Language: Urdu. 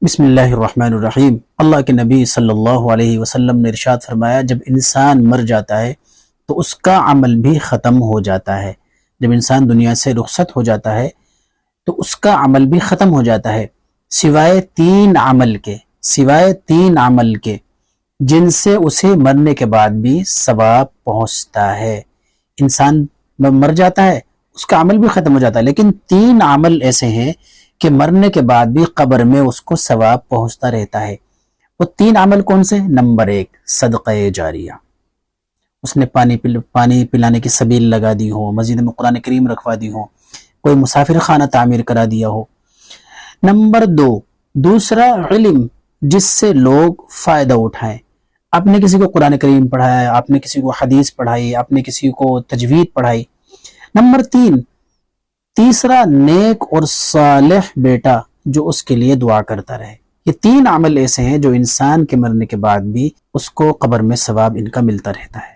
بسم اللہ الرحمن الرحیم۔ اللہ کے نبی صلی اللہ علیہ وسلم نے ارشاد فرمایا، جب انسان مر جاتا ہے تو اس کا عمل بھی ختم ہو جاتا ہے۔ جب انسان دنیا سے رخصت ہو جاتا ہے تو اس کا عمل بھی ختم ہو جاتا ہے، سوائے تین عمل کے جن سے اسے مرنے کے بعد بھی ثواب پہنچتا ہے۔ انسان مر جاتا ہے، اس کا عمل بھی ختم ہو جاتا ہے، لیکن تین عمل ایسے ہیں کہ مرنے کے بعد بھی قبر میں اس کو ثواب پہنچتا رہتا ہے۔ وہ تین عمل کون سے؟ نمبر 1، صدقہ جاریہ، اس نے پانی پلانے کی سبیل لگا دی ہو، مسجد میں قرآن کریم رکھوا دی ہو، کوئی مسافر خانہ تعمیر کرا دیا ہو۔ نمبر 2، دوسرا علم جس سے لوگ فائدہ اٹھائیں۔ آپ نے کسی کو قرآن کریم پڑھایا، آپ نے کسی کو حدیث پڑھائی، آپ نے کسی کو تجوید پڑھائی۔ نمبر 3، تیسرا نیک اور صالح بیٹا جو اس کے لیے دعا کرتا رہے۔ یہ تین عمل ایسے ہیں جو انسان کے مرنے کے بعد بھی اس کو قبر میں ثواب ان کا ملتا رہتا ہے۔